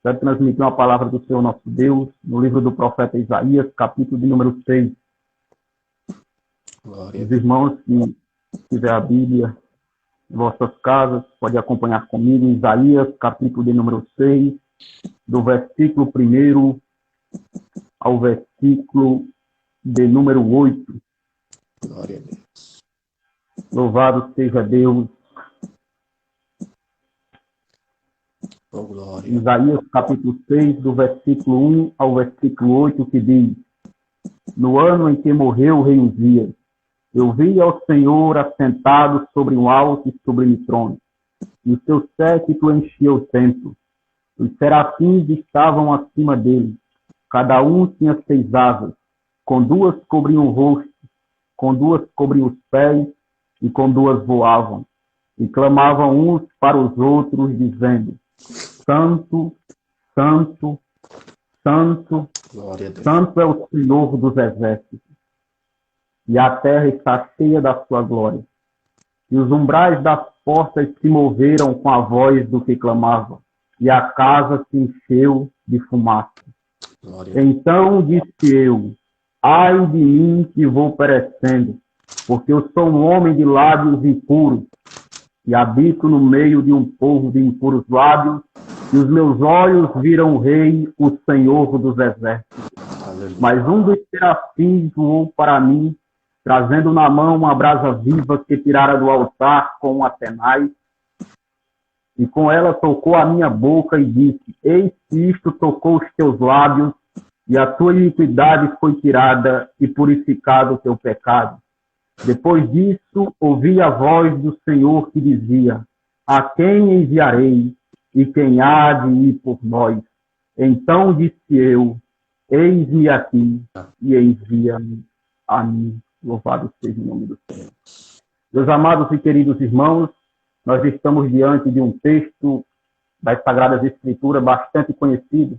Quero transmitir uma palavra do Senhor nosso Deus, no livro do profeta Isaías, capítulo de número 6. Glória. Os irmãos que tiver a Bíblia em vossas casas, pode acompanhar comigo, Isaías, capítulo de número 6, do versículo 1 ao versículo de número 8. Glória a Deus. Louvado seja Deus. Oh, glória. Isaías, capítulo 6, do versículo 1 ao versículo 8, que diz: No ano em que morreu o rei Uzias, eu vi ao Senhor assentado sobre um alto e sublime trono, e o seu séquito enchia o templo. Os serafins estavam acima dele, cada um tinha 6 asas, com 2 cobriam o rosto, com 2 cobriam os pés, e com 2 voavam, e clamavam uns para os outros, dizendo: Santo, Santo, Santo, Glória a Deus. Santo é o Senhor dos exércitos, e a terra está cheia da sua glória. E os umbrais das portas se moveram com a voz do que clamava, e a casa se encheu de fumaça. Glória a Deus. Então disse eu: Ai de mim que vou perecendo, porque eu sou um homem de lábios impuros, e habito no meio de um povo de impuros lábios, e os meus olhos viram o Rei, o Senhor dos exércitos. Aleluia. Mas um dos serafins voou para mim, trazendo na mão uma brasa viva que tirara do altar com uma tenaz, e com ela tocou a minha boca e disse: Eis que isto tocou os teus lábios, e a tua iniquidade foi tirada e purificado o teu pecado. Depois disso, ouvi a voz do Senhor que dizia: A quem enviarei? E quem há de ir por nós? Então disse eu: Eis-me aqui, e envia-me a mim. Louvado seja o nome do Senhor. Meus amados e queridos irmãos, nós estamos diante de um texto das Sagradas Escrituras bastante conhecido,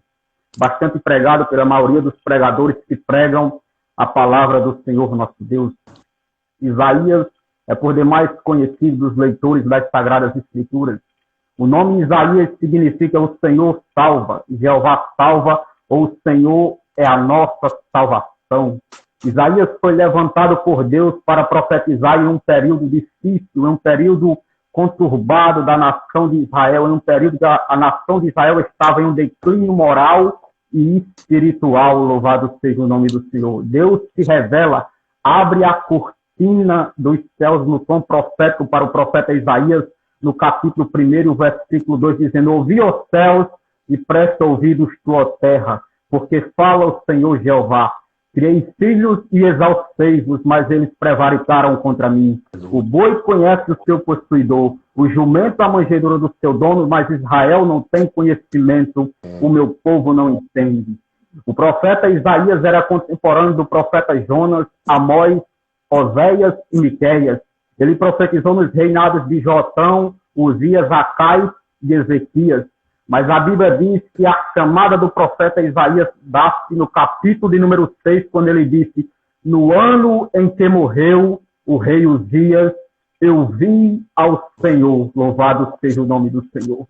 bastante pregado pela maioria dos pregadores que pregam a palavra do Senhor nosso Deus. Isaías é por demais conhecido dos leitores das Sagradas Escrituras. O nome Isaías significa o Senhor salva, Jeová salva, ou o Senhor é a nossa salvação. Isaías foi levantado por Deus para profetizar em um período difícil, em um período conturbado da nação de Israel, em um período que a nação de Israel estava em um declínio moral e espiritual. Louvado seja o nome do Senhor. Deus se revela, abre a cortina dos céus no tom profético para o profeta Isaías, no capítulo 1, versículo 2, dizendo: Ouvi, ó céus, e presta ouvidos tu, ó terra, porque fala o Senhor Jeová. Criei filhos e exaltei-vos, mas eles prevaricaram contra mim. O boi conhece o seu possuidor, o jumento a manjedoura do seu dono, mas Israel não tem conhecimento, o meu povo não entende. O profeta Isaías era contemporâneo do profeta Jonas, Amós, Oséias e Miqueias. Ele profetizou nos reinados de Jotão, Uzias, Acais e Ezequias. Mas a Bíblia diz que a chamada do profeta Isaías dá-se no capítulo de número 6, quando ele disse: No ano em que morreu o rei Uzias, eu vi ao Senhor. Louvado seja o nome do Senhor.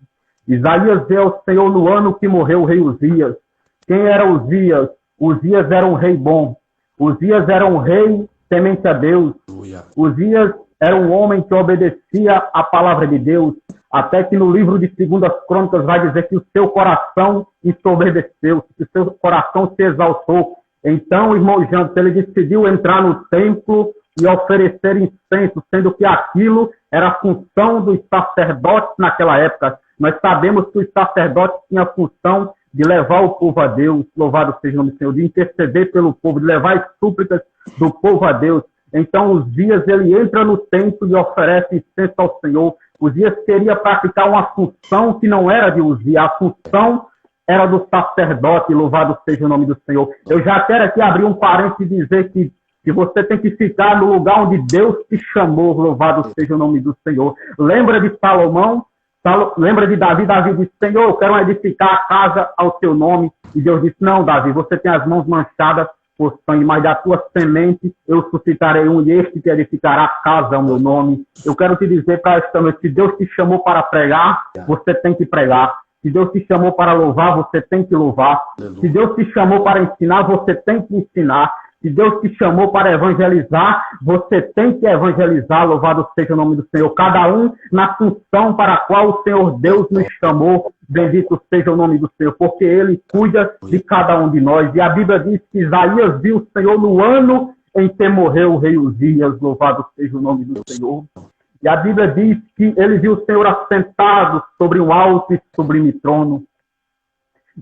Isaías vê ao Senhor no ano que morreu o rei Uzias. Quem era Uzias? Uzias era um rei bom. Uzias era um rei temente a Deus. Aleluia. Uzias era um homem que obedecia à palavra de Deus, até que no livro de 2 Crônicas vai dizer que o seu coração ensoberbeceu, que o seu coração se exaltou. Então, irmão Jantos, ele decidiu entrar no templo e oferecer incenso, sendo que aquilo era a função dos sacerdotes naquela época. Nós sabemos que os sacerdotes tinham a função de levar o povo a Deus, louvado seja o nome do Senhor, de interceder pelo povo, de levar as súplicas do povo a Deus. Então, Uzias, ele entra no templo e oferece incenso ao Senhor. Uzias queria praticar uma função que não era de Uzias, a função era do sacerdote, louvado seja o nome do Senhor. Eu já quero aqui abrir um parênteses e dizer que você tem que ficar no lugar onde Deus te chamou, louvado seja o nome do Senhor. Lembra de Salomão? Lembra de Davi? Davi disse: Senhor, eu quero edificar a casa ao teu nome. E Deus disse: Não, Davi, você tem as mãos manchadas por sangue, mas da tua semente eu suscitarei um, e este que edificará a casa ao meu nome. Eu quero te dizer para esta noite: se Deus te chamou para pregar, você tem que pregar. Se Deus te chamou para louvar, você tem que louvar. Aleluia. Se Deus te chamou para ensinar, você tem que ensinar. Se Deus te chamou para evangelizar, você tem que evangelizar. Louvado seja o nome do Senhor. Cada um na função para a qual o Senhor Deus nos chamou. Bendito seja o nome do Senhor, porque Ele cuida de cada um de nós. E a Bíblia diz que Isaías viu o Senhor no ano em que morreu o rei Uzias. Louvado seja o nome do Senhor. E a Bíblia diz que ele viu o Senhor assentado sobre um alto e sublime trono.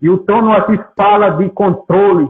E o trono aqui fala de controle.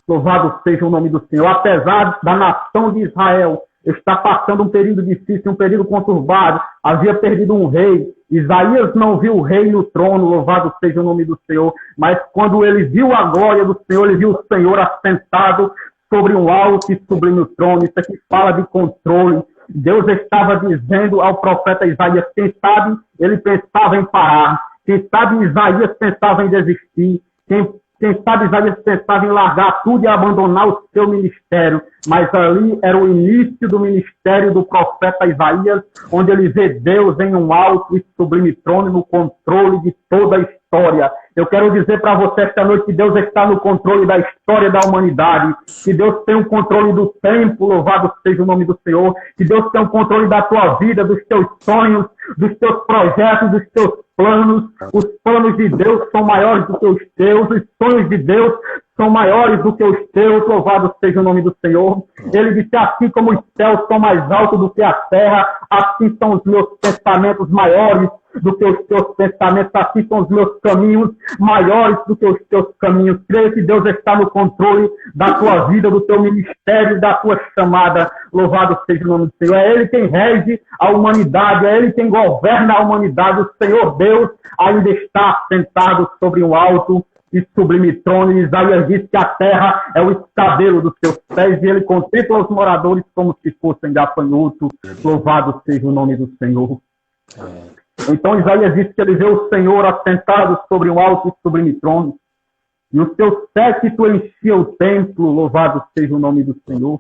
Louvado seja o nome do Senhor. Apesar da nação de Israel estar passando um período difícil, um período conturbado, havia perdido um rei. Isaías não viu o rei no trono, louvado seja o nome do Senhor. Mas quando ele viu a glória do Senhor, ele viu o Senhor assentado sobre um alto e sublime trono. Isso aqui fala de controle. Deus estava dizendo ao profeta Isaías, quem sabe ele pensava em parar, quem sabe Isaías pensava em desistir, quem sabe Isaías pensava em largar tudo e abandonar o seu ministério, mas ali era o início do ministério do profeta Isaías, onde ele vê Deus em um alto e sublime trono, no controle de toda a história. Eu quero dizer para você esta noite que Deus está no controle da história da humanidade, que Deus tem o controle do tempo, louvado seja o nome do Senhor, que Deus tem o controle da tua vida, dos teus sonhos, dos teus projetos, dos teus planos. Os planos de Deus são maiores do que os teus, os sonhos de Deus são maiores do que os teus, louvado seja o nome do Senhor. Ele disse, assim como os céus são mais altos do que a terra, assim são os meus pensamentos maiores do que os teus pensamentos, assim são os meus caminhos maiores do que os teus caminhos. Creio que Deus está no controle da tua vida, do teu ministério, da tua chamada. Louvado seja o nome do Senhor. É Ele quem rege a humanidade, é Ele quem governa a humanidade. O Senhor Deus ainda está sentado sobre um alto e sublime trono. E Isaías diz que a terra é o escabelo dos seus pés e Ele contempla os moradores como se fossem gafanhoto. Louvado seja o nome do Senhor. Então Isaías diz que ele vê o Senhor assentado sobre um alto e sublime trono, e o seu séquito enchia o templo, louvado seja o nome do Senhor.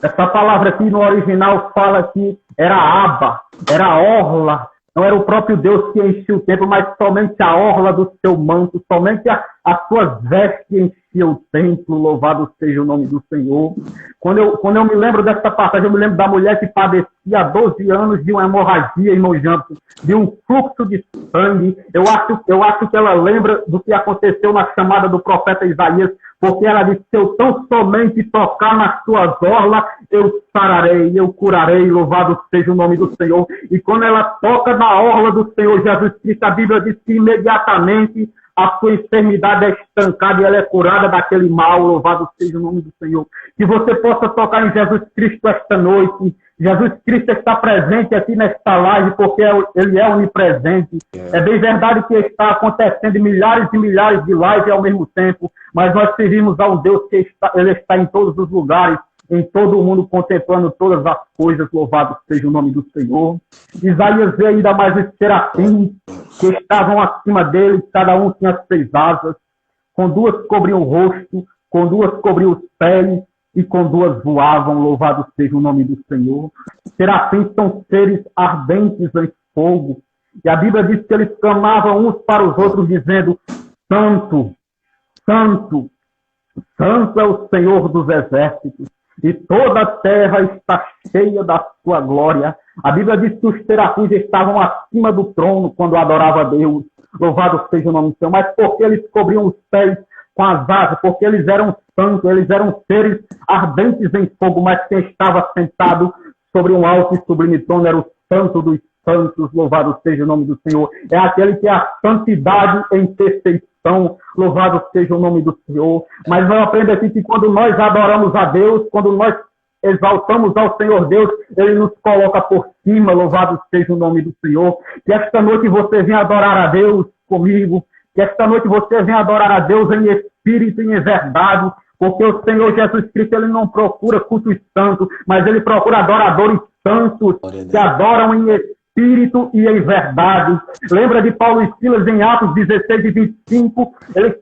Essa palavra aqui no original fala que era aba, era orla, não era o próprio Deus que enchia o templo, mas somente a orla do seu manto, somente as suas vestes enchia o templo, louvado seja o nome do Senhor. Quando eu me lembro dessa passagem, eu me lembro da mulher que padecia há 12 anos de uma hemorragia, irmão Janto, de um fluxo de sangue. Eu acho que ela lembra do que aconteceu na chamada do profeta Isaías, porque ela disse, se eu tão somente tocar nas tuas orlas, eu sararei, eu curarei, louvado seja o nome do Senhor. E quando ela toca na orla do Senhor Jesus Cristo, a Bíblia diz que imediatamente a sua enfermidade é estancada e ela é curada daquele mal, louvado seja o nome do Senhor. Que você possa tocar em Jesus Cristo esta noite. Jesus Cristo está presente aqui nesta live porque Ele é onipresente. É bem verdade que está acontecendo milhares e milhares de lives ao mesmo tempo, mas nós servimos a um Deus que Ele está em todos os lugares, em todo o mundo, contemplando todas as coisas, louvado seja o nome do Senhor. Isaías vê ainda mais os serafins que estavam acima dele, cada um tinha 6 asas, com 2 cobriam o rosto, com 2 cobriam os pés, e com 2 voavam, louvado seja o nome do Senhor. Serafins são seres ardentes em fogo, e a Bíblia diz que eles clamavam uns para os outros, dizendo, Santo, Santo, Santo é o Senhor dos exércitos, e toda a terra está cheia da sua glória. A Bíblia diz que os serafins estavam acima do trono quando adorava a Deus. Louvado seja o nome do Senhor. Mas porque eles cobriam os pés com as asas, porque eles eram santos, eles eram seres ardentes em fogo, mas quem estava sentado sobre um alto e sublime trono era o Santo dos Santos. Louvado seja o nome do Senhor. É aquele que é a santidade em perfeição. Louvado seja o nome do Senhor. Mas eu aprendo aqui que quando nós adoramos a Deus, quando nós exaltamos ao Senhor Deus, Ele nos coloca por cima, louvado seja o nome do Senhor. Que esta noite você venha adorar a Deus comigo, que esta noite você venha adorar a Deus em espírito e em verdade, porque o Senhor Jesus Cristo, Ele não procura cultos santos, mas Ele procura adoradores santos, que adoram em espírito espírito e em verdade. Lembra de Paulo e Silas em Atos 16 e 25? Eles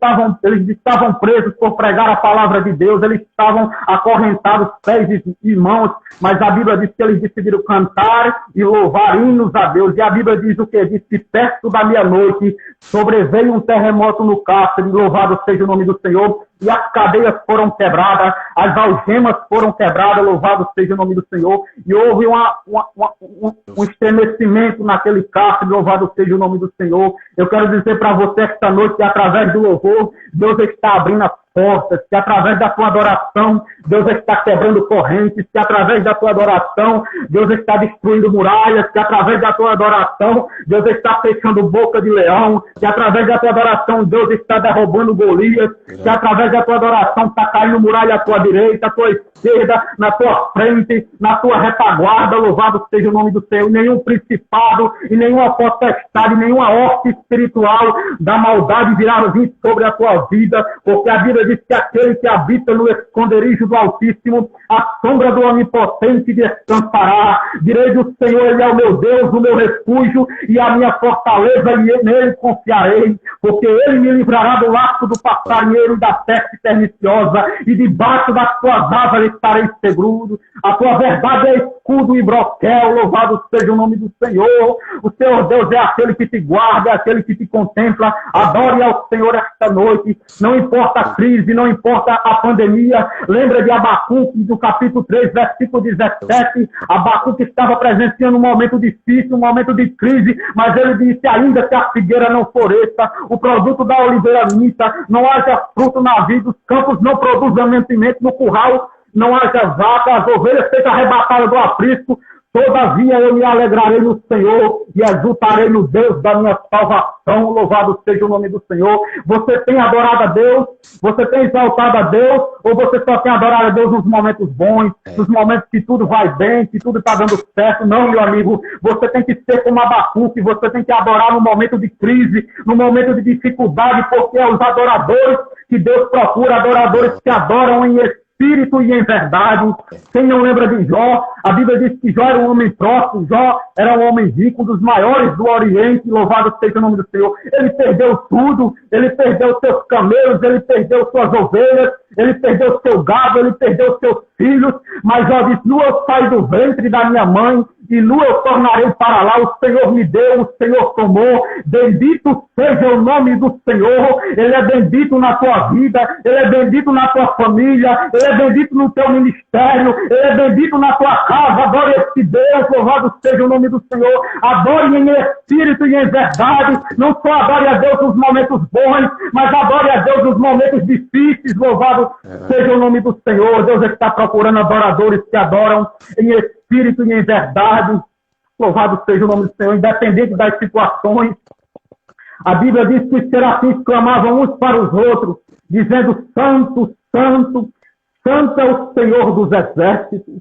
estavam presos por pregar a palavra de Deus, eles estavam acorrentados, pés e mãos, mas a Bíblia diz que eles decidiram cantar e louvar hinos a Deus. E a Bíblia diz o que? Diz que perto da meia-noite sobreveio um terremoto no cárcere, louvado seja o nome do Senhor, e as cadeias foram quebradas, as algemas foram quebradas, louvado seja o nome do Senhor, e houve um estremecimento naquele cárcere, louvado seja o nome do Senhor. Eu quero dizer para você esta noite que através do louvor, Deus está abrindo as portas, que através da tua adoração, Deus está quebrando correntes, que através da tua adoração, Deus está destruindo muralhas, que através da tua adoração, Deus está fechando boca de leão, que através da tua adoração, Deus está derrubando Golias, que através da tua adoração está caindo muralha à tua direita, à tua esquerda, na tua frente, na tua retaguarda, louvado seja o nome do Senhor. Nenhum principado e nenhuma potestade, nenhuma horta espiritual da maldade virá vir sobre a tua vida, porque a Bíblia diz que aquele que habita no esconderijo do Altíssimo, a sombra do Onipotente descansará. Direi do Senhor, Ele é o meu Deus, o meu refúgio e a minha fortaleza, e nele confiarei, porque Ele me livrará do laço do passarinheiro e da peste perniciosa, e debaixo das tuas asas estarei seguro. A tua verdade é escudo e broquel, louvado seja o nome do Senhor. O Senhor Deus é aquele que te guarda, é aquele que te contempla. Adore ao Senhor esta noite, não importa a crise, não importa a pandemia. Lembra de Abacuque, do capítulo 3, versículo 17. Abacuque estava presenciando um momento difícil, um momento de crise, mas ele disse: ainda que a figueira não floresça, o produto da oliveira minta, não haja fruto na vida, os campos não produzam mantimento no curral, não haja vaca, as ovelhas sejam arrebatadas do aprisco, todavia eu me alegrarei no Senhor e exultarei no Deus da minha salvação. Louvado seja o nome do Senhor. Você tem adorado a Deus? Você tem exaltado a Deus? Ou você só tem adorado a Deus nos momentos bons, nos momentos que tudo vai bem, que tudo está dando certo? Não, meu amigo. Você tem que ser como Abacuque. Você tem que adorar no momento de crise, no momento de dificuldade, porque é os adoradores que Deus procura, adoradores que adoram em espírito e em verdade. Quem não lembra de Jó? A Bíblia diz que Jó era um homem próspero, Jó era um homem rico, um dos maiores do Oriente, louvado seja o nome do Senhor. Ele perdeu tudo, ele perdeu seus camelos, ele perdeu suas ovelhas, ele perdeu seu gado, ele perdeu seus filhos, mas Jó disse: nu eu saí do ventre da minha mãe, e nu eu tornarei para lá. O Senhor me deu, o Senhor tomou. Bendito seja o nome do Senhor. Ele é bendito na tua vida, Ele é bendito na tua família, Ele é bendito no teu ministério, Ele é bendito na tua casa. Adore esse Deus, louvado seja o nome do Senhor. Adore em espírito e em verdade. Não só adore a Deus nos momentos bons, mas adore a Deus nos momentos difíceis. Louvado seja o nome do Senhor. Deus está procurando adoradores que adoram em espírito e em verdade. Louvado seja o nome do Senhor, independente das situações. A Bíblia diz que os serafins clamavam uns para os outros, dizendo: Santo, Santo, Santo é o Senhor dos exércitos.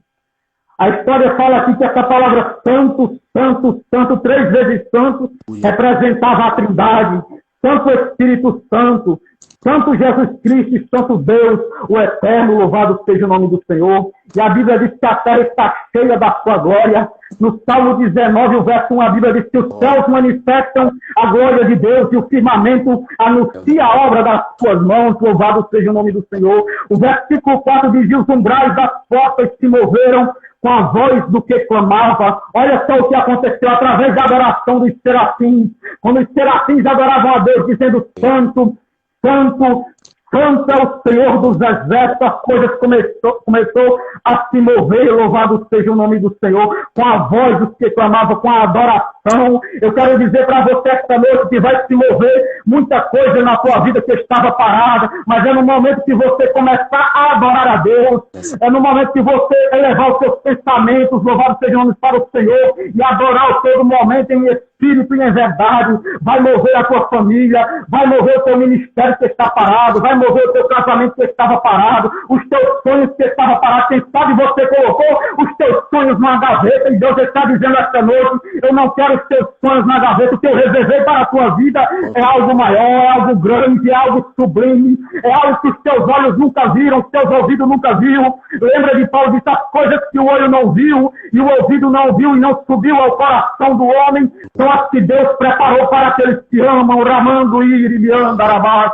A história fala aqui que essa palavra Santo, Santo, Santo, 3 vezes Santo, representava a Trindade. Santo Espírito Santo, Santo Jesus Cristo e Santo Deus, o Eterno, louvado seja o nome do Senhor. E a Bíblia diz que a terra está cheia da sua glória. No Salmo 19, o verso 1, a Bíblia diz que os céus manifestam a glória de Deus e o firmamento anuncia a obra das suas mãos. Louvado seja o nome do Senhor. O versículo 4 diz: os umbrais das portas se moveram com a voz do que clamava. Olha só o que aconteceu através da adoração dos serafins. Quando os serafins adoravam a Deus, dizendo: Santo, Santo, Santo é o Senhor dos exércitos, as coisas começou a se mover. Louvado seja o nome do Senhor, com a voz dos que clamavam, com a adoração. Eu quero dizer para você esta noite que vai se mover muita coisa na tua vida que estava parada, mas é no momento que você começar a adorar a Deus, é no momento que você elevar os seus pensamentos, louvado seja o nome para o Senhor, e adorar o todo momento em espírito espírito e em verdade, vai mover a tua família, vai mover o teu ministério que está parado, vai mover o teu casamento que estava parado, os teus sonhos que estavam parados. Quem sabe você colocou os teus sonhos na gaveta e Deus está dizendo esta noite: eu não quero os teus sonhos na gaveta, o que eu reservei para a tua vida é algo maior, é algo grande, é algo sublime, é algo que os teus olhos nunca viram, os teus ouvidos nunca viram. Lembra de Paulo, disse: as coisas que o olho não viu e o ouvido não viu e não subiu ao coração do homem são as que Deus preparou para aqueles que amam. Ramando iri andarabás.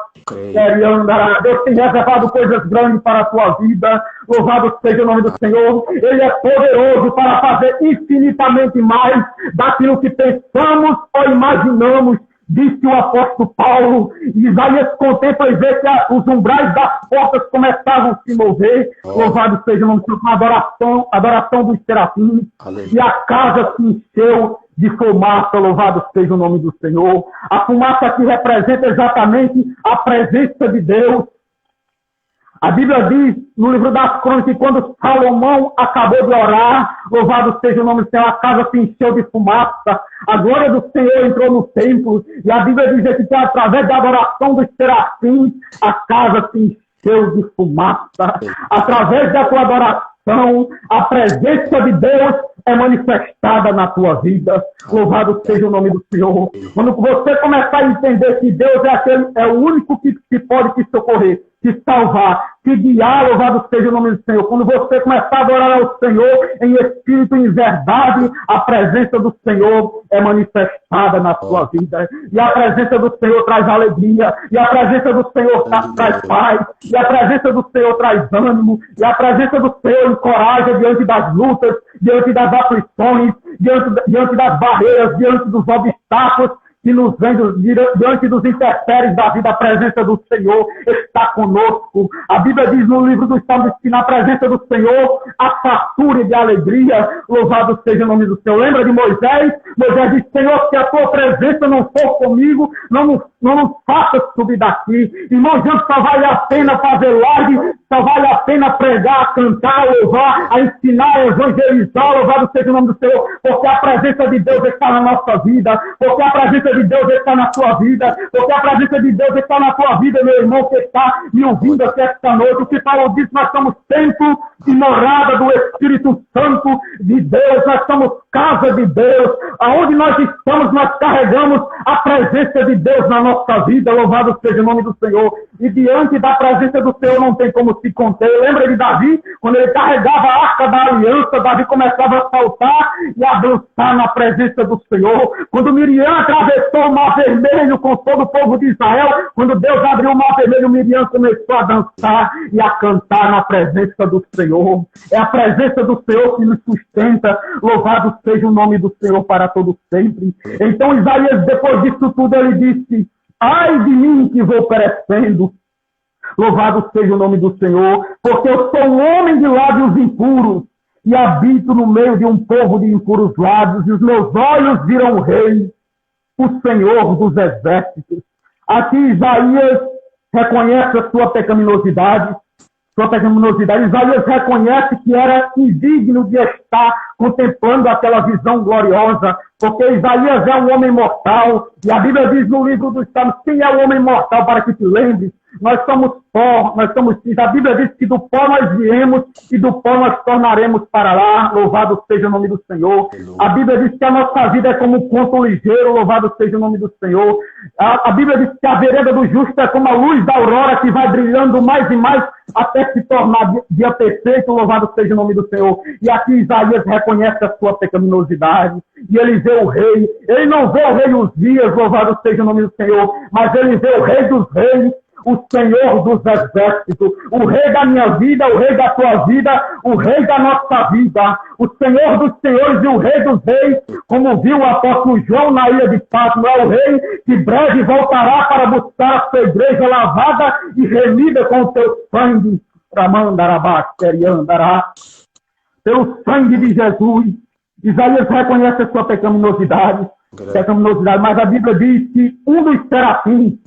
Deus tem reservado coisas grandes para a tua vida. Louvado seja o nome do Senhor. Ele é poderoso para fazer infinitamente mais daquilo que pensamos ou imaginamos, disse o apóstolo Paulo. Isaías contempla e vê que os umbrais das portas começavam a se mover. Louvado seja o nome do Senhor, adoração dos serafins. E a casa se encheu de fumaça. Louvado seja o nome do Senhor. A fumaça que representa exatamente a presença de Deus. A Bíblia diz no livro das Crônicas que quando Salomão acabou de orar, louvado seja o nome do Senhor, a casa se encheu de fumaça, a glória do Senhor entrou no templo, e a Bíblia diz que através da adoração dos serafins, a casa se encheu de fumaça. Através da tua adoração, a presença de Deus é manifestada na tua vida. Louvado seja o nome do Senhor. Quando você começar a entender que Deus é o único que pode te socorrer, te salvar, te guiar, louvado seja o nome do Senhor. Quando você começar a adorar ao Senhor em espírito e em verdade, a presença do Senhor é manifestada na sua vida. E a presença do Senhor traz alegria, e a presença do Senhor traz paz, e a presença do Senhor traz ânimo, e a presença do Senhor encoraja diante das lutas, diante das aflições, diante das barreiras, diante dos obstáculos que nos vem diante dos intempéries da vida. A presença do Senhor está conosco. A Bíblia diz no livro dos Salmos que na presença do Senhor há fartura de alegria. Louvado seja o nome do Senhor. Lembra de Moisés? Moisés disse: Senhor, se a tua presença não for comigo, não nos faça subir daqui. Irmãos, só vale a pena fazer live, só vale a pena pregar, cantar, louvar, a ensinar, a evangelizar. Louvado seja o nome do Senhor, porque a presença de Deus está na nossa vida, porque a presença de Deus está na sua vida, porque a presença de Deus está na tua vida, meu irmão, que está me ouvindo aqui esta noite. O que Paulo disse: nós somos templo e morada do Espírito Santo de Deus, nós somos casa de Deus. Aonde nós estamos, nós carregamos a presença de Deus na nossa vida. Louvado seja o nome do Senhor. E diante da presença do Senhor não tem como se conter. Lembra de Davi? Quando ele carregava a arca da aliança, Davi começava a saltar e a dançar na presença do Senhor. Quando Miriam atravessou o Mar Vermelho com todo o povo de Israel, quando Deus abriu o Mar Vermelho, Miriam começou a dançar e a cantar na presença do Senhor. É a presença do Senhor que nos sustenta. Louvado seja o nome do Senhor para todo sempre. Então Isaías, depois disso tudo, ele disse: ai de mim que vou perecendo. Louvado seja o nome do Senhor, porque eu sou um homem de lábios impuros e habito no meio de um povo de impuros lábios, e os meus olhos viram o Rei, o Senhor dos exércitos. Aqui Isaías reconhece a sua pecaminosidade. Isaías reconhece que era indigno de estar contemplando aquela visão gloriosa, porque Isaías é um homem mortal, e a Bíblia diz no livro dos Salmos: quem é o homem mortal para que te lembre? Nós somos pó, nós somos cinza. A Bíblia diz que do pó nós viemos e do pó nós tornaremos para lá. Louvado seja o nome do Senhor. A Bíblia diz que a nossa vida é como um ponto ligeiro. Louvado seja o nome do Senhor. A Bíblia diz que a vereda do justo é como a luz da aurora que vai brilhando mais e mais até se tornar dia perfeito. Louvado seja o nome do Senhor. E aqui Isaías reconhece a sua pecaminosidade e ele vê o Rei. Ele não vê o Rei Uzias, louvado seja o nome do Senhor, mas ele vê o Rei dos Reis, o Senhor dos exércitos, o Rei da minha vida, o Rei da tua vida, o Rei da nossa vida, o Senhor dos senhores e o Rei dos reis, como viu o apóstolo João na ilha de Patmos. É o Rei que breve voltará para buscar a sua igreja lavada e remida com o teu sangue, pelo sangue de Jesus. Isaías reconhece a sua pecaminosidade, mas a Bíblia diz que um dos serafins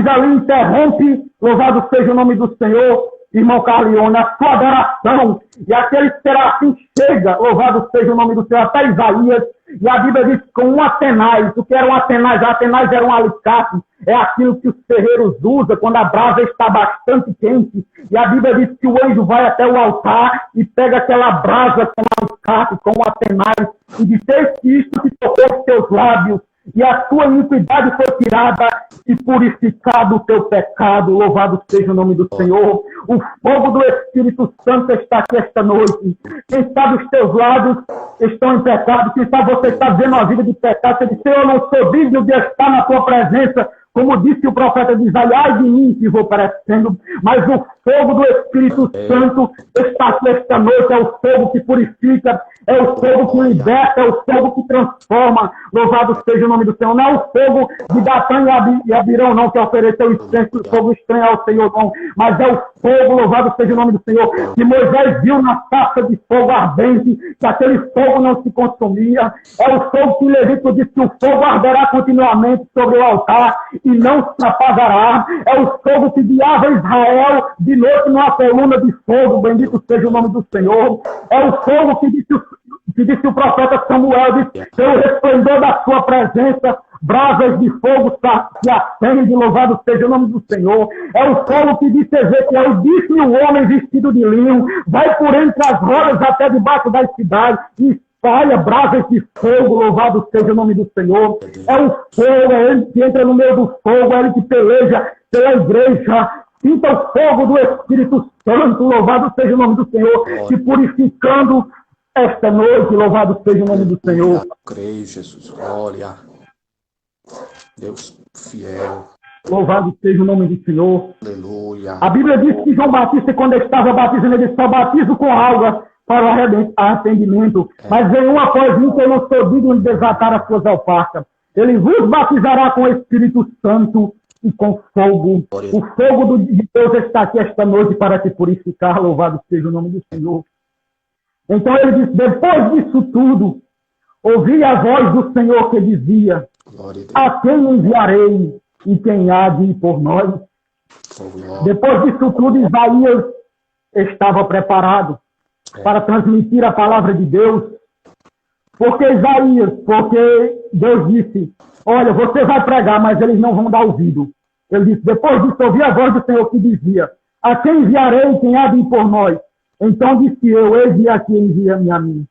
ali interrompe, louvado seja o nome do Senhor, irmão Carlione, a sua adoração. E aquele serafim chega, louvado seja o nome do Senhor, até Isaías. E a Bíblia diz com um atenaz. O que era um atenaz? A atenaz era um alicate. É aquilo que os ferreiros usam quando a brasa está bastante quente. E a Bíblia diz que o anjo vai até o altar e pega aquela brasa com o alicate, com o atenaz, e diz: eis que isto que tocou os teus lábios, e a tua iniquidade foi tirada e purificado o teu pecado. Louvado seja o nome do Senhor. O fogo do Espírito Santo está aqui esta noite. Quem sabe os teus lábios estão em pecado, quem sabe você está vendo uma vida de pecado, você diz: Senhor, eu não sou digno de estar na tua presença, como disse o profeta de Isaías: ai de mim que vou perecendo. Mas o fogo do Espírito Santo está aqui esta noite. É o fogo que purifica, é o fogo que liberta, é o fogo que transforma. Louvado seja o nome do Senhor. Não é o fogo de Datã e Abirão, não, que ofereceu incenso, o fogo estranho ao Senhor, não. Mas é o fogo, louvado seja o nome do Senhor, que Moisés viu na taça de fogo ardente, que aquele fogo não se consumia. É o fogo que Levítico disse que o fogo arderá continuamente sobre o altar e não se apagará. É o fogo que guiava Israel de noite numa coluna de fogo. Bendito seja o nome do Senhor. É o fogo que disse o profeta Samuel, disse: pelo resplendor da sua presença, brasas de fogo se acendem. Louvado seja o nome do Senhor. É o fogo que disse Ezequiel: disse-me um homem vestido de linho, vai por entre as rodas até debaixo das cidades e espalha brasas de fogo. Louvado seja o nome do Senhor. É o fogo, é ele que entra no meio do fogo, é ele que peleja pela igreja. Sinta o fogo do Espírito Santo. Louvado seja o nome do Senhor, que purificando esta noite. Louvado seja o nome do Senhor. Creio, Jesus. Glória. Deus fiel. Louvado seja o nome do Senhor. Aleluia. A Bíblia diz que João Batista, quando estava batizando, ele disse: só batizo com água para o arrependimento. Mas vem um após mim que eu não sou digno de desatar as suas alparcas. Ele vos batizará com o Espírito Santo e com fogo. O fogo de Deus está aqui esta noite para te purificar. Louvado seja o nome do Senhor. Então ele disse: depois disso tudo, ouvi a voz do Senhor que dizia: a quem enviarei e quem há de ir por nós? Depois disso tudo, Isaías estava preparado para transmitir a palavra de Deus. Porque Deus disse: olha, você vai pregar, mas eles não vão dar ouvido. Ele disse: depois disso, ouvi a voz do Senhor que dizia: a quem enviarei e quem há de ir por nós? Então disse eu: eis aqui, envia-me a mim.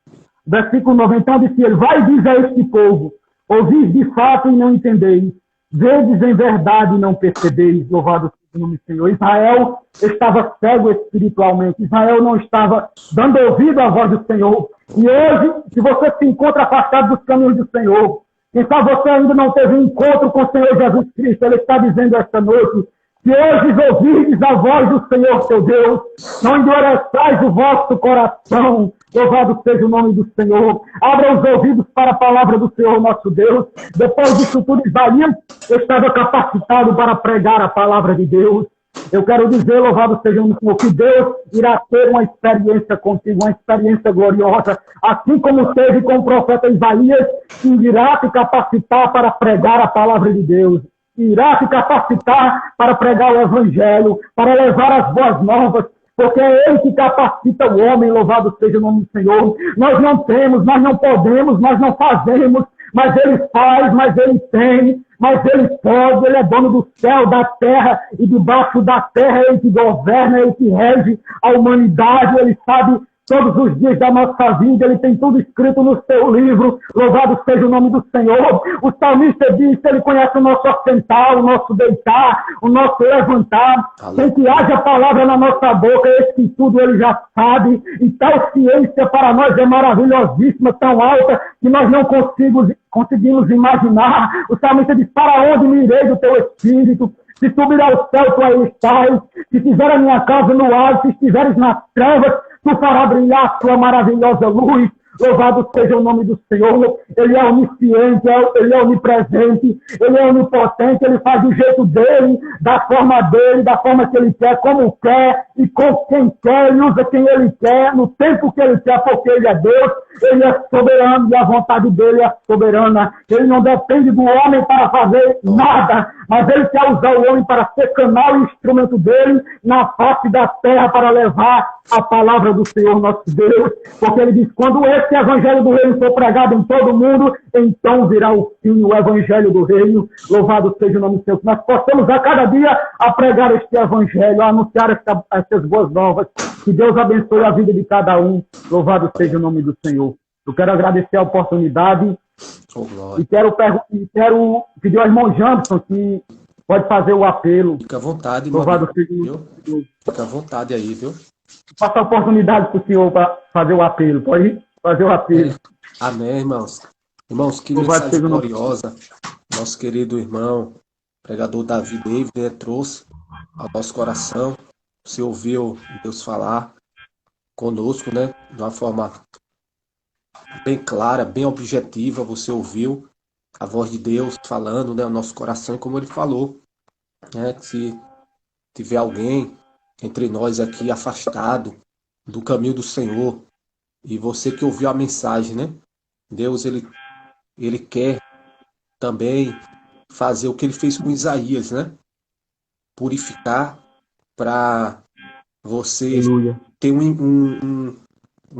Versículo 9, então disse ele: vai e diz a este povo, ouvis de fato e não entendeis, vedes em verdade e não percebeis. Louvado seja o nome do Senhor. Israel estava cego espiritualmente. Israel não estava dando ouvido à voz do Senhor. E hoje, se você se encontra afastado dos caminhos do Senhor, quem sabe você ainda não teve um encontro com o Senhor Jesus Cristo, ele está dizendo esta noite: se hoje ouvirdes a voz do Senhor teu Deus, não endureçais o vosso coração. Louvado seja o nome do Senhor. Abra os ouvidos para a palavra do Senhor nosso Deus. Depois disso tudo, Isaías estava capacitado para pregar a palavra de Deus. Eu quero dizer, louvado seja o Senhor, que Deus irá ter uma experiência contigo, uma experiência gloriosa, assim como teve com o profeta Isaías, que irá te capacitar para pregar a palavra de Deus. Irá te capacitar para pregar o Evangelho, para levar as boas novas, porque é Ele que capacita o homem. Louvado seja o nome do Senhor. Nós não temos, nós não podemos, nós não fazemos, mas Ele faz, mas Ele tem, mas Ele pode. Ele é dono do céu, da terra, e debaixo da terra Ele que governa, Ele que rege a humanidade. Ele sabe todos os dias da nossa vida, Ele tem tudo escrito no seu livro. Louvado seja o nome do Senhor. O salmista diz que Ele conhece o nosso assentar, o nosso deitar, o nosso levantar. Sem que haja palavra na nossa boca, esse tudo Ele já sabe. E tal ciência para nós é maravilhosíssima, tão alta, que nós não conseguimos imaginar. O salmista diz: para onde me irei do teu Espírito? Se subir ao céu, tu aí estás. Se fizer a minha casa no ar, se estiveres nas trevas, tu fará brilhar a tua maravilhosa luz. Louvado seja o nome do Senhor. Ele é onisciente, ele é onipresente, ele é onipotente, ele faz do jeito dele, da forma que ele quer, como quer e com quem quer, ele usa quem ele quer, no tempo que ele quer, porque ele é Deus, ele é soberano e a vontade dele é soberana. Ele não depende do homem para fazer nada, mas ele quer usar o homem para ser canal e instrumento dele na face da terra para levar a palavra do Senhor nosso Deus, porque ele diz, quando esse evangelho do reino for pregado em todo o mundo, então virá o fim, o evangelho do reino. Louvado seja o nome do Senhor, que nós possamos a cada dia a pregar este evangelho, a anunciar estas boas novas, que Deus abençoe a vida de cada um. Louvado seja o nome do Senhor. Eu quero agradecer a oportunidade e quero pedir ao irmão Jampson que pode fazer o apelo. Fica à vontade, Louvado seja o nome do Senhor. Fica à vontade aí, viu? Passa a oportunidade para o senhor para fazer o apelo. Pode fazer o apelo. Amém, irmãos. Irmãos, que mensagem gloriosa. Nosso querido irmão, pregador Davi David, né, trouxe ao nosso coração. Você ouviu Deus falar conosco, né? De uma forma bem clara, bem objetiva. Você ouviu a voz de Deus falando, né, ao nosso coração, como ele falou, né? Se tiver alguém entre nós aqui afastado do caminho do Senhor, e você que ouviu a mensagem, né? Deus, ele quer também fazer o que ele fez com Isaías, né? Purificar para você ter um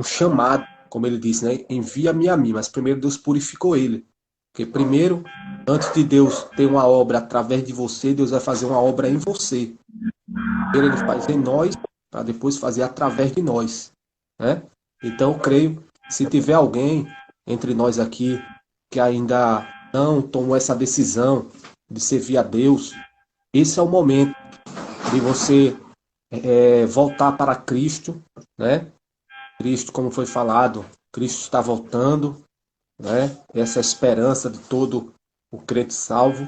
chamado, como ele disse, né? Envia-me a mim, mas primeiro Deus purificou ele. Porque primeiro, antes de Deus ter uma obra através de você, Deus vai fazer uma obra em você. Primeiro ele faz em nós, para depois fazer através de nós, né? Então eu creio, se tiver alguém entre nós aqui que ainda não tomou essa decisão de servir a Deus, esse é o momento de você voltar para Cristo, né? Cristo, como foi falado, Cristo está voltando, né? Essa é a esperança de todo o crente salvo.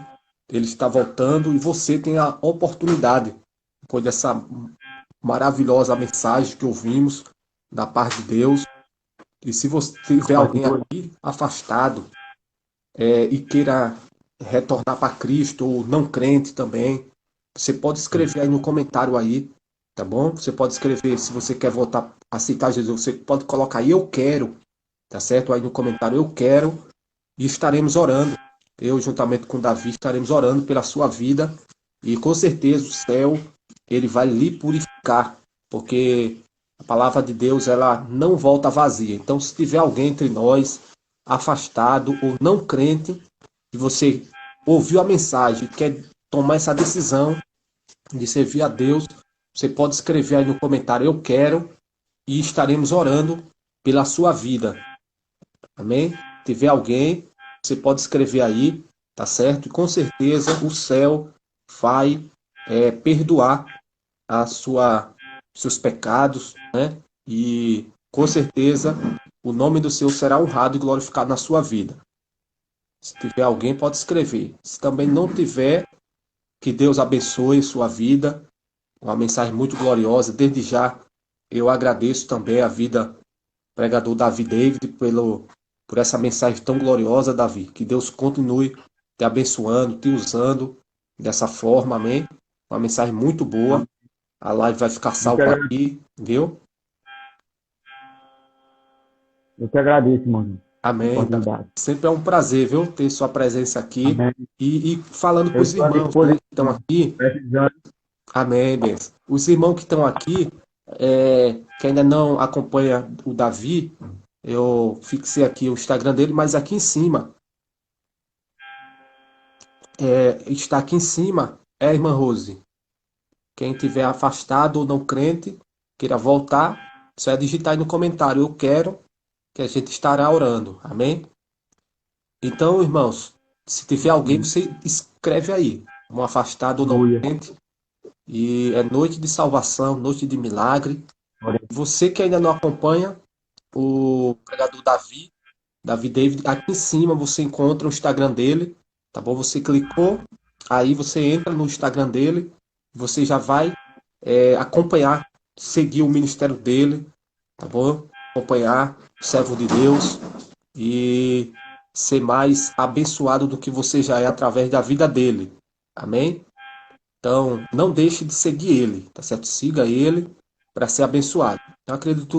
Ele está voltando e você tem a oportunidade, depois dessa maravilhosa mensagem que ouvimos da parte de Deus. E se você tiver alguém aqui afastado e queira retornar para Cristo, ou não crente também, você pode escrever aí no comentário aí, tá bom? Você pode escrever, se você quer voltar a aceitar Jesus, você pode colocar aí, eu quero, tá certo? Aí no comentário, eu quero, e estaremos orando. Eu, juntamente com Davi, estaremos orando pela sua vida, e com certeza o céu, ele vai lhe purificar, porque a palavra de Deus, ela não volta vazia. Então, se tiver alguém entre nós, afastado ou não crente, e você ouviu a mensagem e quer tomar essa decisão de servir a Deus, você pode escrever aí no comentário, eu quero, e estaremos orando pela sua vida. Amém? Se tiver alguém, você pode escrever aí, tá certo? E com certeza o céu vai perdoar seus pecados, né? E com certeza o nome do Senhor será honrado e glorificado na sua vida. Se tiver alguém, pode escrever. Se também não tiver, que Deus abençoe sua vida. Uma mensagem muito gloriosa. Desde já, eu agradeço também a vida do pregador Davi David por essa mensagem tão gloriosa, Davi. Que Deus continue te abençoando, te usando dessa forma, amém? Uma mensagem muito boa. A live vai ficar salva aqui, viu? Eu que agradeço, mano. Amém. Sempre é um prazer, viu, ter sua presença aqui. E falando para os irmãos, né, que estão aqui. Amém, Bens. Os irmãos que estão aqui, que ainda não acompanham o Davi, eu fixei aqui o Instagram dele, mas aqui em cima, está aqui em cima, irmã Rose. Quem tiver afastado ou não crente, queira voltar, só digitar aí no comentário, eu quero, que a gente estará orando. Amém? Então, irmãos, se tiver alguém, você escreve aí, um afastado ou não crente. E é noite de salvação, noite de milagre. Você que ainda não acompanha o pregador Davi David, aqui em cima você encontra o Instagram dele, tá bom? Você clicou, aí você entra no Instagram dele, você já vai acompanhar, seguir o ministério dele, tá bom? Acompanhar servo de Deus e ser mais abençoado do que você já é através da vida dele. Amém? Então, não deixe de seguir ele, tá certo? Siga ele para ser abençoado. Eu acredito